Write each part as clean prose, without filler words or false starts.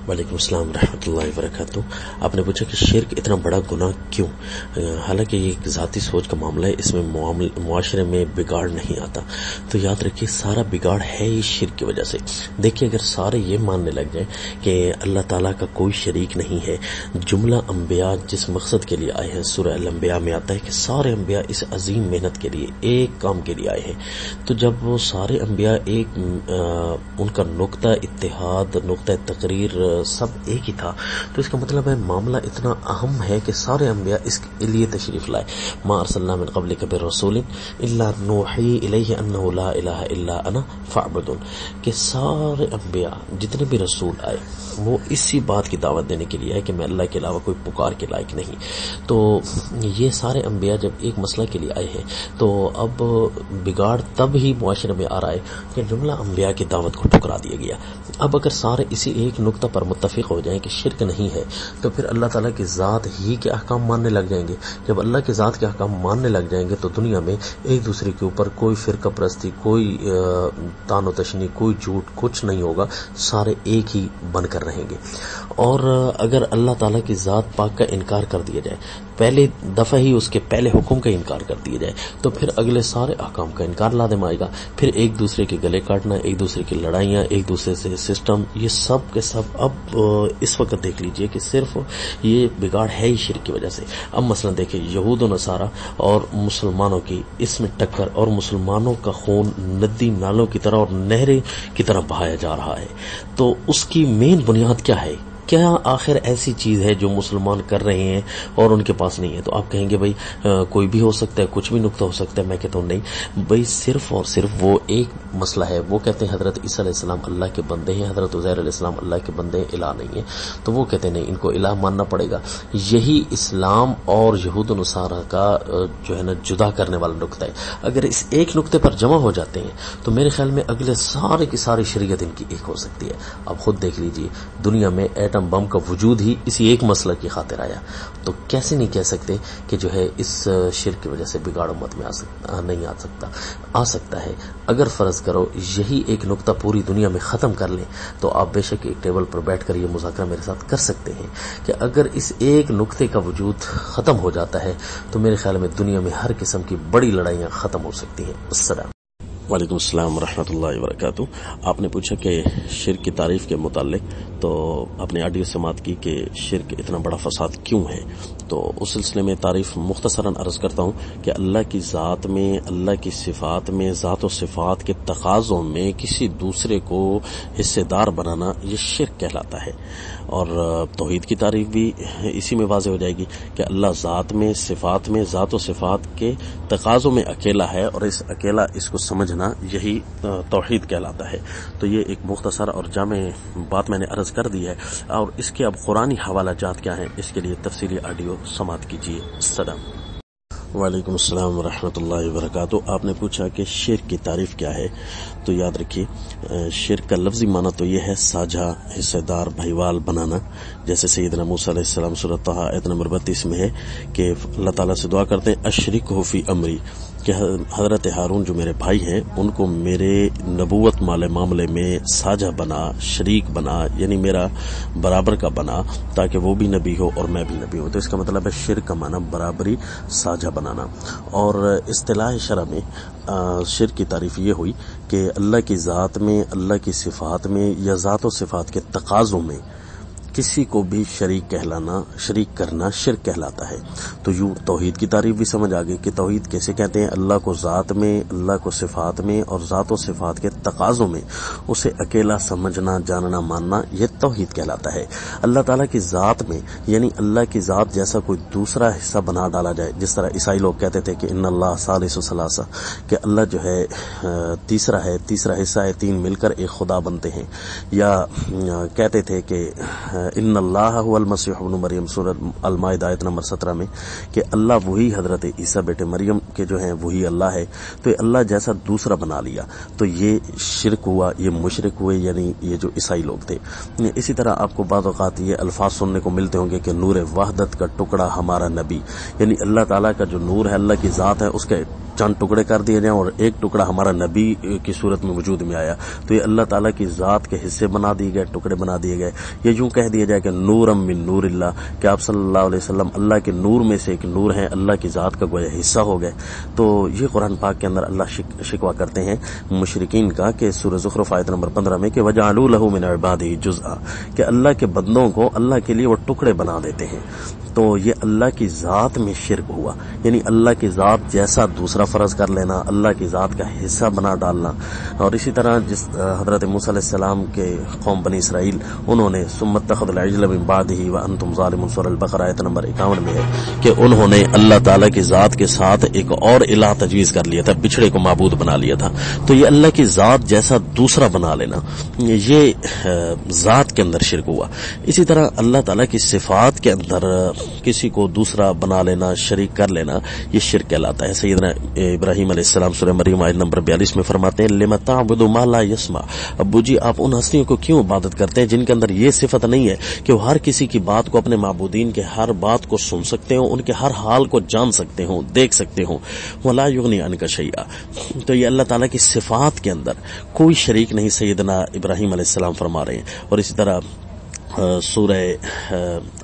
وعلیکم السلام ورحمۃ اللہ وبرکاتہ۔ آپ نے پوچھا کہ شرک اتنا بڑا گناہ کیوں؟ حالانکہ یہ ایک ذاتی سوچ کا معاملہ ہے، اس میں معاشرے میں بگاڑ نہیں آتا۔ تو یاد رکھیے سارا بگاڑ ہے ہی شرک کی وجہ سے۔ دیکھیے اگر سارے یہ ماننے لگ جائیں کہ اللہ تعالیٰ کا کوئی شریک نہیں ہے، جملہ انبیاء جس مقصد کے لیے آئے ہیں، سورہ الانبیاء میں آتا ہے کہ سارے انبیاء اس عظیم محنت کے لیے ایک کام کے لیے آئے ہیں، تو جب وہ سارے انبیاء ایک ان کا نقطہ اتحاد، نقطہ تقریر سب ایک ہی تھا، تو اس کا مطلب ہے معاملہ اتنا اہم ہے کہ سارے انبیاء اس کے لیے تشریف لائے۔ ما ارسلنا من قبلک برسول الا نوحی الیہ انہ لا الہ الا انا فاعبدون، کہ سارے انبیاء جتنے بھی رسول آئے وہ اسی بات کی دعوت دینے کے لیے ہے کہ میں اللہ کے علاوہ کوئی پکار کے لائق نہیں۔ تو یہ سارے انبیاء جب ایک مسئلہ کے لیے آئے ہیں تو اب بگاڑ تب ہی معاشرے میں آ رہا ہے کہ جملہ انبیاء کی دعوت کو ٹھکرا دیا گیا۔ اب اگر سارے اسی ایک نقطہ پر متفق ہو جائیں کہ شرک نہیں ہے، تو پھر اللہ تعالیٰ کی ذات ہی کے احکام ماننے لگ جائیں گے۔ جب اللہ کی ذات کے احکام ماننے لگ جائیں گے تو دنیا میں ایک دوسرے کے اوپر کوئی فرقہ پرستی، کوئی تان و تشنی، کوئی جھوٹ، کچھ نہیں ہوگا، سارے ایک ہی بن کر رہیں گے۔ اور اگر اللہ تعالیٰ کی ذات پاک کا انکار کر دیا جائے، پہلے دفعہ ہی اس کے پہلے حکم کا انکار کر دیا جائے، تو پھر اگلے سارے احکام کا انکار لازم آئے گا۔ پھر ایک دوسرے کے گلے کاٹنا، ایک دوسرے کی لڑائیاں، ایک دوسرے سے سسٹم، یہ سب کے سب اب اس وقت دیکھ لیجئے کہ صرف یہ بگاڑ ہے ہی شرک کی وجہ سے۔ اب مثلا دیکھیں یہود و نصارہ اور مسلمانوں کی اس میں ٹکر، اور مسلمانوں کا خون ندی نالوں کی طرح اور نہریں کی طرح بہایا جا رہا ہے، تو اس کی مین بنیاد کیا ہے؟ کیا آخر ایسی چیز ہے جو مسلمان کر رہے ہیں اور ان کے پاس نہیں ہے؟ تو آپ کہیں گے بھائی کوئی بھی ہو سکتا ہے، کچھ بھی نقطہ ہو سکتا ہے۔ میں کہتا ہوں نہیں بھائی، صرف اور صرف وہ ایک مسئلہ ہے۔ وہ کہتے ہیں حضرت عیسیٰ علیہ السلام اللہ کے بندے ہیں، حضرت عزیر علیہ السلام اللہ کے بندے ہیں، الہ نہیں ہے، تو وہ کہتے ہیں نہیں، ان کو الہ ماننا پڑے گا۔ یہی اسلام اور یہود و نصارہ کا جو ہے نا جدا کرنے والا نقطہ ہے۔ اگر اس ایک نقطے پر جمع ہو جاتے ہیں تو میرے خیال میں اگلے سارے کی ساری شریعت ان کی ایک ہو سکتی ہے۔ اب خود دیکھ لیجئے دنیا میں ایٹم بم کا وجود ہی اسی ایک مسئلہ کی خاطر آیا، تو کیسے نہیں کہہ سکتے کہ جو ہے اس شرک کی وجہ سے بگاڑ امت میں نہیں آ سکتا ہے۔ اگر فرض کرو یہی ایک نقطہ پوری دنیا میں ختم کر لیں تو آپ بے شک ایک ٹیبل پر بیٹھ کر یہ مذاکرہ میرے ساتھ کر سکتے ہیں کہ اگر اس ایک نقطے کا وجود ختم ہو جاتا ہے تو میرے خیال میں دنیا میں ہر قسم کی بڑی لڑائیاں ختم ہو سکتی ہیں۔ السلام۔ وعلیکم السلام ورحمۃ اللہ وبرکاتہ۔ آپ نے پوچھا کہ شرک کی تعریف کے متعلق، تو آپ نے آڈیو سماعت کی کہ شرک اتنا بڑا فساد کیوں ہے، تو اس سلسلے میں تعریف مختصراً عرض کرتا ہوں کہ اللہ کی ذات میں، اللہ کی صفات میں، ذات و صفات کے تقاضوں میں کسی دوسرے کو حصے دار بنانا یہ شرک کہلاتا ہے۔ اور توحید کی تعریف بھی اسی میں واضح ہو جائے گی کہ اللہ ذات میں، صفات میں، ذات و صفات کے تقاضوں میں اکیلا ہے، اور اس کو سمجھنا یہی توحید کہلاتا ہے۔ تو یہ ایک مختصر اور جامع بات میں نے عرض کر دی ہے، اور اس کے اب قرآنی حوالہ جات کیا ہیں اس کے لیے تفصیلی آڈیو سماعت کیجیے۔ السلام۔ وعلیکم السلام ورحمۃ اللہ وبرکاتہ۔ آپ نے پوچھا کہ شرک کی تعریف کیا ہے، تو یاد رکھیے شرک کا لفظی معنی تو یہ ہے ساجھا، حصہ دار، بھائیوال بنانا، جیسے سیدنا موسیٰ علیہ السلام سورۃ طٰہٰ آیت نمبر 32 میں ہے کہ اللہ تعالیٰ سے دعا کرتے ہیں اشرکہ فی امری، کہ حضرت ہارون جو میرے بھائی ہیں ان کو میرے نبوت معاملے میں ساجھا بنا، شریک بنا، یعنی میرا برابر کا بنا، تاکہ وہ بھی نبی ہو اور میں بھی نبی ہوں۔ تو اس کا مطلب ہے شرک کا معنی برابری، ساجھا بنانا۔ اور اصطلاح شرع میں شرک کی تعریف یہ ہوئی کہ اللہ کی ذات میں، اللہ کی صفات میں یا ذات و صفات کے تقاضوں میں کسی کو بھی شریک کرنا شرک کہلاتا ہے۔ تو یوں توحید کی تعریف بھی سمجھ آ گئی کہ توحید کیسے کہتے ہیں، اللہ کو ذات میں، اللہ کو صفات میں اور ذات و صفات کے تقاضوں میں اسے اکیلا سمجھنا، جاننا، ماننا، یہ توحید کہلاتا ہے۔ اللہ تعالیٰ کی ذات میں، یعنی اللہ کی ذات جیسا کوئی دوسرا حصہ بنا ڈالا جائے، جس طرح عیسائی لوگ کہتے تھے کہ ان اللہ ثالث ثلاثہ، کہ اللہ جو ہے تیسرا ہے، تیسرا حصہ ہے، تین مل کر ایک خدا بنتے ہیں، یا کہتے تھے کہ ان اللہ هو المسیح ابن مریم سورۃ المائدہ آیت نمبر 17 میں کہ اللہ وہی حضرت عیسیٰ بیٹے مریم کے جو ہیں وہی اللہ ہے، تو یہ اللہ جیسا دوسرا بنا لیا، تو یہ شرک ہوا، یہ مشرک ہوئے، یعنی یہ جو عیسائی لوگ تھے۔ اسی طرح آپ کو بعض اوقات یہ الفاظ سننے کو ملتے ہوں گے کہ نور وحدت کا ٹکڑا ہمارا نبی، یعنی اللہ تعالیٰ کا جو نور ہے، اللہ کی ذات ہے، اس کے چند ٹکڑے کر دیے جائیں اور ایک ٹکڑا ہمارا نبی کی صورت میں وجود میں آیا تو یہ اللہ تعالیٰ کی ذات کے حصے بنا دیے گئے، ٹکڑے بنا دیے گئے. یہ یوں کہہ دیا جائے کہ نورم من نور اللہ، کہ آپ صلی اللہ علیہ وسلم اللہ کے نور میں سے ایک نور ہیں، اللہ کی ذات کا گویا حصہ ہو گئے. تو یہ قرآن پاک کے اندر اللہ شکوہ کرتے ہیں مشرکین کا کہ سورہ زخرف آیت نمبر 15 میں کہ وجعلوا له من عباده جزءا، کہ اللہ کے بندوں کو اللہ کے لیے وہ ٹکڑے بنا دیتے ہیں. تو یہ اللہ کی ذات میں شرک ہوا، یعنی اللہ کی ذات جیسا دوسرا فرض کر لینا، اللہ کی ذات کا حصہ بنا ڈالنا. اور اسی طرح جس حضرت موسیٰ علیہ السلام کے قوم بنی اسرائیل انہوں نے ثم اتخذوا العجل من بعده وانتم ظالمون، سورہ البقرہ آیت نمبر 51 میں ہے کہ انہوں نے اللہ تعالیٰ کی ذات کے ساتھ ایک اور الہ تجویز کر لیا تھا، بچھڑے کو معبود بنا لیا تھا. تو یہ اللہ کی ذات جیسا دوسرا بنا لینا، یہ ذات کے اندر شرک ہوا. اسی طرح اللہ تعالیٰ کی صفات کے اندر کسی کو دوسرا بنا لینا، شریک کر لینا، یہ شرک کہلاتا ہے. سیدنا ابراہیم علیہ السلام سورہ مریم آیت نمبر 42 میں فرماتے ہیں لم تعبدوا ما لا يسمع، ابو جی آپ ان ہستیوں کو کیوں عبادت کرتے ہیں جن کے اندر یہ صفت نہیں ہے کہ وہ ہر کسی کی بات کو، اپنے معبودین کے ہر بات کو سن سکتے ہوں، ان کے ہر حال کو جان سکتے ہوں، دیکھ سکتے ہوں. ولا یغنی عنک شیئا، تو یہ اللہ تعالیٰ کی صفات کے اندر کوئی شریک نہیں سیدنا ابراہیم علیہ السلام فرما رہے ہیں. اور اسی طرح سورہ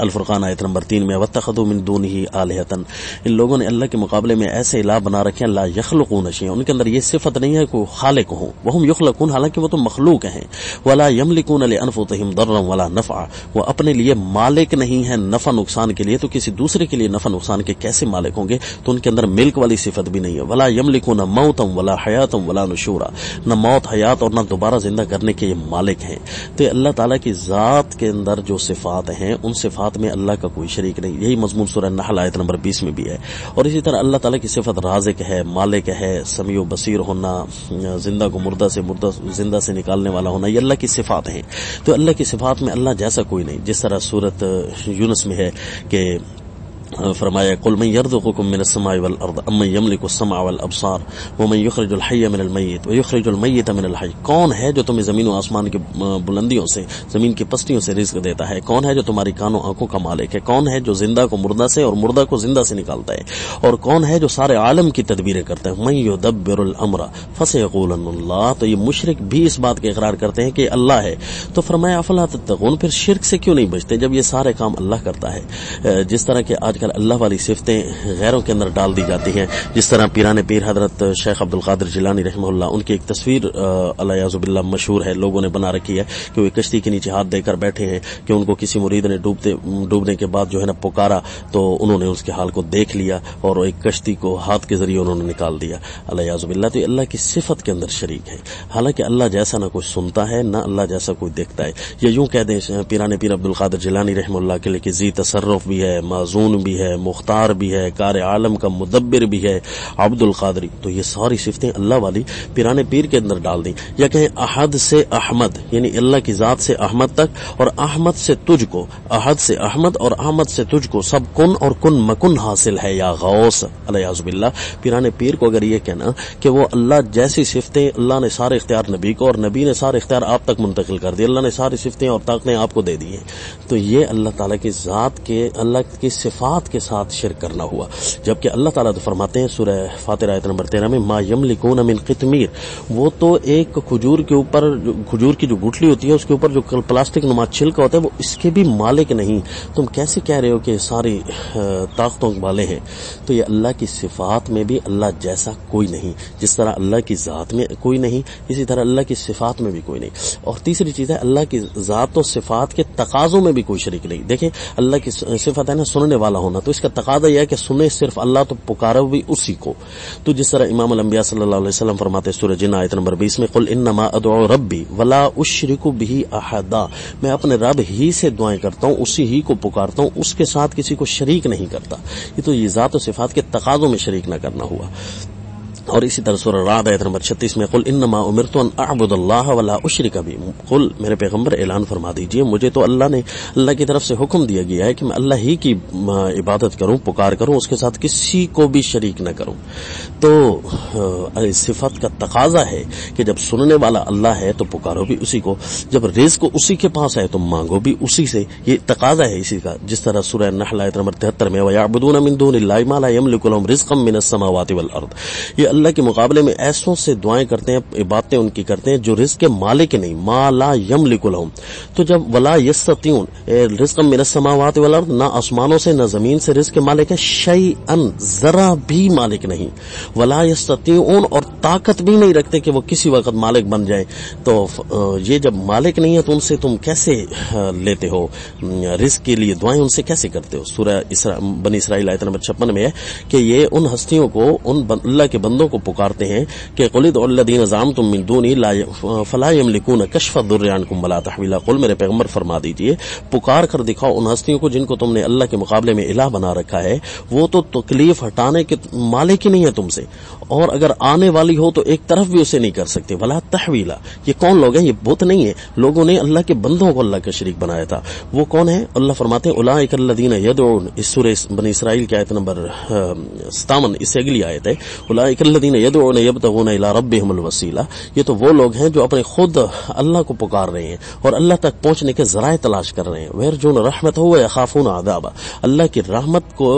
الفرقان آیت نمبر 3 میں واتخذوا من دونه آلهۃ، ان لوگوں نے اللہ کے مقابلے میں ایسے الہ بنا رکھے ہیں لا یخلقون شیئا، ان کے اندر یہ صفت نہیں ہے کہ وہ خالق ہوں، وہم یخلقون، حالانکہ وہ تو مخلوق ہیں. ولا یملکون لانفسہم ضرا ولا نفعا، وہ اپنے لیے مالک نہیں ہیں نفع نقصان کے لیے، تو کسی دوسرے کے لیے نفع نقصان کے کیسے مالک ہوں گے؟ تو ان کے اندر ملک والی صفت بھی نہیں ہے. ولا یملکون موتا ولا حیاتا ولا نشورا، نہ موت، حیات اور نہ دوبارہ زندہ کرنے کے یہ مالک ہیں. تو اللہ تعالیٰ کی ذات کے اندر جو صفات ہیں ان صفات میں اللہ کا کوئی شریک نہیں. یہی مضمون سورہ النحل آیت نمبر 20 میں بھی ہے. اور اسی طرح اللہ تعالیٰ کی صفت رازق ہے، مالک ہے، سمیع و بصیر ہونا، زندہ کو مردہ زندہ سے نکالنے والا ہونا، یہ اللہ کی صفات ہیں. تو اللہ کی صفات میں اللہ جیسا کوئی نہیں. جس طرح سورۃ یونس میں ہے کہ فرمایا قل من یرزقکم من السماء والارض امن یملک السمع والابصار ومن یخرج الحی من المیت ویخرج المیت من الحی، کون ہے جو تمہیں زمین و آسمان کی بلندیوں سے، زمین کی پستیوں سے رزق دیتا ہے؟ کون ہے جو تمہاری کانوں آنکھوں کا مالک ہے؟ کون ہے جو زندہ کو مردہ سے اور مردہ کو زندہ سے نکالتا ہے؟ اور کون ہے جو سارے عالم کی تدبیریں کرتا ہے؟ من یدبر الامر فسیقولن اللہ. تو یہ مشرک بھی اس بات کا اقرار کرتے ہیں کہ اللہ ہے. تو فرمایا افلا تتقون، پھر شرک سے کیوں نہیں بچتے جب یہ سارے کام اللہ کرتا ہے؟ جس طرح کہ آج اللہ والی صفتیں غیروں کے اندر ڈال دی جاتی ہیں. جس طرح پیران پیر حضرت شیخ عبد القادر جیلانی رحمہ اللہ، ان کی ایک تصویر الیاذ باللہ مشہور ہے، لوگوں نے بنا رکھی ہے کہ وہ کشتی کے نیچے ہاتھ دے کر بیٹھے ہیں کہ ان کو کسی مرید نے ڈوبنے کے بعد جو ہے نا پکارا تو انہوں نے اس کے حال کو دیکھ لیا اور ایک کشتی کو ہاتھ کے ذریعے انہوں نے نکال دیا الیاذ باللہ. تو یہ اللہ کی صفت کے اندر شریک ہے، حالانکہ اللہ جیسا نہ کوئی سنتا ہے نہ اللہ جیسا کوئی دیکھتا ہے. یا یوں کہہ دیں پیران پیر عبد القادر جیلانی رحمہ اللہ کے لیے کہ ذی تصرف بھی ہے، معزون بھی ہے، مختار بھی ہے، کار عالم کا مدبر بھی ہے، عبد القادری. تو یہ ساری صفتیں اللہ والی پیران پیر کے اندر ڈال دیں. یا کہیں احد سے احمد، یعنی اللہ کی ذات سے احمد تک، اور احمد سے تجھ کو، احد سے احمد اور احمد سے تجھ کو سب کن اور کن مکن حاصل ہے یا غوث الیاذ باللہ. پیران پیر کو اگر یہ کہنا کہ وہ اللہ جیسی صفتیں، اللہ نے سارے اختیار نبی کو اور نبی نے سارے اختیار آپ تک منتقل کر دی، اللہ نے ساری صفتیں اور طاقتیں آپ کو دے دی ہیں، تو یہ اللہ تعالیٰ کی ذات کے، اللہ کی صفات کے ساتھ شرک کرنا ہوا. جبکہ اللہ تعالیٰ تو فرماتے ہیں سورہ فاطر آیت نمبر 13 میں ما یملکون من قطمیر، وہ تو ایک کھجور کے اوپر، کھجور کی جو گٹھلی ہوتی ہے اس کے اوپر جو پلاسٹک نما چھلکا ہوتا ہے وہ اس کے بھی مالک نہیں. تم کیسے کہہ رہے ہو کہ ساری طاقتوں والے ہیں؟ تو یہ اللہ کی صفات میں بھی اللہ جیسا کوئی نہیں. جس طرح اللہ کی ذات میں کوئی نہیں، اسی طرح اللہ کی صفات میں بھی کوئی نہیں. اور تیسری چیز ہے اللہ کی ذات و صفات کے تقاضوں میں بھی کوئی شریک نہیں. دیکھیں اللہ کی صفت ہے نا سننے والا ہونا، تو اس کا تقاضا یہ ہے کہ سنے صرف اللہ تو پکارو بھی اسی کو. تو جس طرح امام الانبیاء صلی اللہ علیہ وسلم فرماتے سورہ جن آیت نمبر 20 میں قل انما ادعو ربی ولا اشرک به احدا، میں اپنے رب ہی سے دعائیں کرتا ہوں، اسی ہی کو پکارتا ہوں، اس کے ساتھ کسی کو شریک نہیں کرتا. یہ تو یہ ذات و صفات کے تقاضوں میں شریک نہ کرنا ہوا. اور اسی طرح سورہ رعد آیت نمبر 36 میں قل انما امرت ان اعبد اللہ ولا اشرک به، قل میرے پیغمبر اعلان فرما دیجئے مجھے تو اللہ نے، اللہ کی طرف سے حکم دیا گیا ہے کہ میں اللہ ہی کی عبادت کروں، پکار کروں، اس کے ساتھ کسی کو بھی شریک نہ کروں. تو صفت کا تقاضا ہے کہ جب سننے والا اللہ ہے تو پکارو بھی اسی کو، جب رزق اسی کے پاس ہے تو مانگو بھی اسی سے، یہ تقاضا ہے اسی کا. جس طرح سورہ النحل آیت نمبر 73 میں وَيَعْبُدُونَ مِن دُونِ اللَّهِ مَا لَا يَمْلِكُ لَهُمْ رِزْقًا مِنَ السَّمَاوَاتِ وَالْأَرْضِ، یہ اللہ کے مقابلے میں ایسوں سے دعائیں کرتے ہیں, عبادتیں ان کی کرتے ہیں جو رزق کے مالک نہیں, ما لا یملک لہم. تو جب ولا یستطیعون رزق من السماوات والارض, نہ آسمانوں سے نہ زمین سے رزق کے مالک ہے, شیئن ذرا بھی مالک نہیں, ولا یستطیعون اور طاقت بھی نہیں رکھتے کہ وہ کسی وقت مالک بن جائیں. تو یہ جب مالک نہیں ہے تو ان سے تم کیسے لیتے ہو رزق کے لیے دعائیں, ان سے کیسے کرتے ہو؟ سورہ بنی اسرائیل آیت نمبر 56 میں ہے کہ یہ ان ہستیوں کو, ان اللہ کے بندوں کو پکارتے ہیں کہ قل ادعوا الذین زعمتم من دونی فلا یملکون کشف الضر عنکم ولا تحویلا. قل میرے پیغمبر فرما دیجئے, پکار کر دکھاؤ ان ہستیوں کو جن کو تم نے اللہ کے مقابلے میں الہ بنا رکھا ہے, وہ تو تکلیف ہٹانے کے مالک ہی نہیں ہے تم سے, اور اگر آنے والی ہو تو ایک طرف بھی اسے نہیں کر سکتے. ولا تحویلا, یہ کون لوگ ہیں؟ یہ بت نہیں ہے, لوگوں نے اللہ کے بندوں کو اللہ کا شریک بنایا تھا. وہ کون ہے؟ اللہ فرماتے ہیں اولئک الذین یدعون, اس سورہ بنی اسرائیل کی آیت نمبر 57, اس سے اگلی آیت ہے, اولئک الذین یدعون یبتغون الی ربہم الوسیلہ. یہ تو وہ لوگ ہیں جو اپنے خود اللہ کو پکار رہے ہیں اور اللہ تک پہنچنے کے ذرائع تلاش کر رہے ہیں. ویرجون رحمتہ ویخافون عذابہ, اللہ کی رحمت کو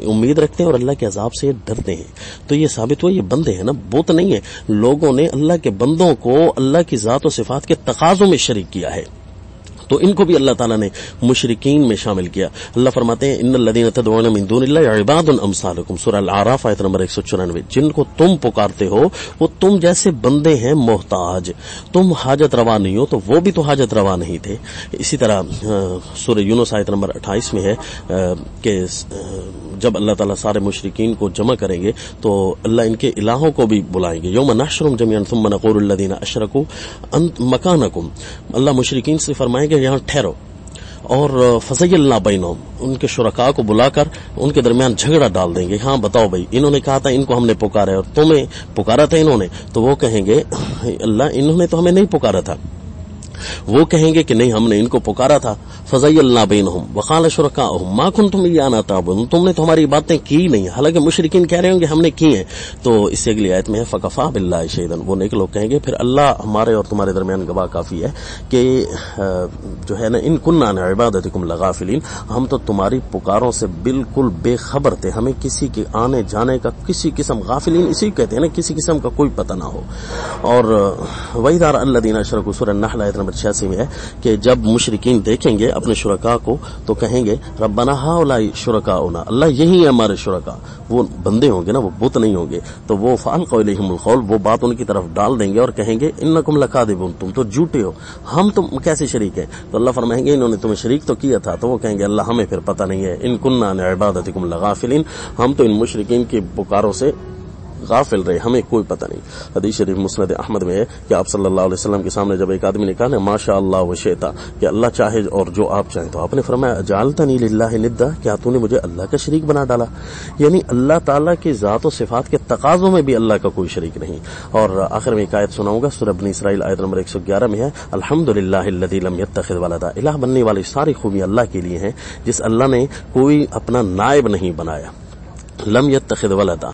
امید رکھتے ہیں اور اللہ کے عذاب سے ڈرتے ہیں. تو یہ ثابت ہوا یہ بندے ہیں نا, بت نہیں ہے. لوگوں نے اللہ کے بندوں کو اللہ کی ذات و صفات کے تقاضوں میں شریک کیا ہے, تو ان کو بھی اللہ تعالیٰ نے مشرکین میں شامل کیا. اللہ فرماتے ہیں ان الذین تدعون من دون اللہ عباد امثالکم, سورہ الاعراف آیت نمبر 194, جن کو تم پکارتے ہو وہ تم جیسے بندے ہیں محتاج, تم حاجت روا نہیں ہو تو وہ بھی تو حاجت روا نہیں تھے. اسی طرح سورہ یونس آیت نمبر 28 میں ہے کہ جب اللہ تعالیٰ سارے مشرکین کو جمع کریں گے تو اللہ ان کے الہوں کو بھی بلائیں گے. یوم نحشرهم جميعا ثم نقول الذین اشرکوا انت مکانکم, اللہ مشرکین سے فرمائیں گے یہاں ٹھہرو, اور فزیلنا بینہم, ان کے شرکاء کو بلا کر ان کے درمیان جھگڑا ڈال دیں گے. ہاں بتاؤ بھائی, انہوں نے کہا تھا ان کو ہم نے پکارا ہے اور تمہیں پکارا تھا انہوں نے, تو وہ کہیں گے اللہ انہوں نے تو ہمیں نہیں پکارا تھا. وہ کہیں گے کہ نہیں ہم نے ان کو پکارا تھا. فزیلنا بینہم وقال شرکاؤہم ما کنتم ایانا تعبدون, تم نے تو ہماری باتیں کی نہیں, حالانکہ مشرکین کہہ رہے ہوں گے ہم نے کی ہیں. تو اس سے اگلی آیت میں ہے فکفا باللہ شہیدا, وہ نیک لوگ کہیں گے پھر اللہ ہمارے اور تمہارے درمیان گواہ کافی ہے کہ جو ہے نا ان کننا عن عبادتکم لغافلین, ہم تو تمہاری پکاروں سے بالکل بے خبر تھے, ہمیں کسی کے آنے جانے کا کسی قسم, غافلین اسی کہتے ہیں نا, کسی قسم کا کوئی پتہ نہ ہو. اور وَإِذَا رَأَى الَّذِينَ أَشْرَكُوا سورہ النحل آیت نمبر 86 میں ہے کہ جب مشرکین دیکھیں گے اپنے شرکاء کو تو کہیں گے ربنا ہؤلاء شرکاؤنا, اللہ یہی ہے ہمارے شرکاء. وہ بندے ہوں گے نا, وہ بت نہیں ہوں گے. تو وہ فالقوا الیہم القول, وہ بات ان کی طرف ڈال دیں گے اور کہیں گے انکم لکاذبون, تم تو جھوٹے ہو, ہم تم کیسے شریک ہیں؟ تو اللہ فرمائیں گے انہوں نے تمہیں شریک تو کیا تھا. تو وہ کہیں گے اللہ ہمیں پھر پتہ نہیں ہے, ان کننا عن عبادتکم لغافلین, ہم تو ان مشرکین کی پکاروں سے غافل رہے, ہمیں کوئی پتہ نہیں. حدیث شریف مسند احمد میں ہے کہ آپ صلی اللہ علیہ وسلم کے سامنے جب ایک آدمی نے کہا نا ماشاء اللہ و شئتا, کہ اللہ چاہے اور جو آپ چاہیں, تو آپ نے فرمایا جعلتنی للہ ندا, کیا تو نے مجھے اللہ کا شریک بنا ڈالا؟ یعنی اللہ تعالیٰ کی ذات و صفات کے تقاضوں میں بھی اللہ کا کوئی شریک نہیں. اور آخر میں ایک آیت سناؤں گا, سورہ بنی اسرائیل آیت نمبر 111 میں ہے الحمدللہ الذی لم یتخذ ولدا, الہ بننے والی ساری خوبیاں اللہ کے لیے ہیں جس اللہ نے کوئی اپنا نائب نہیں بنایا. لم یتخذ ولدا,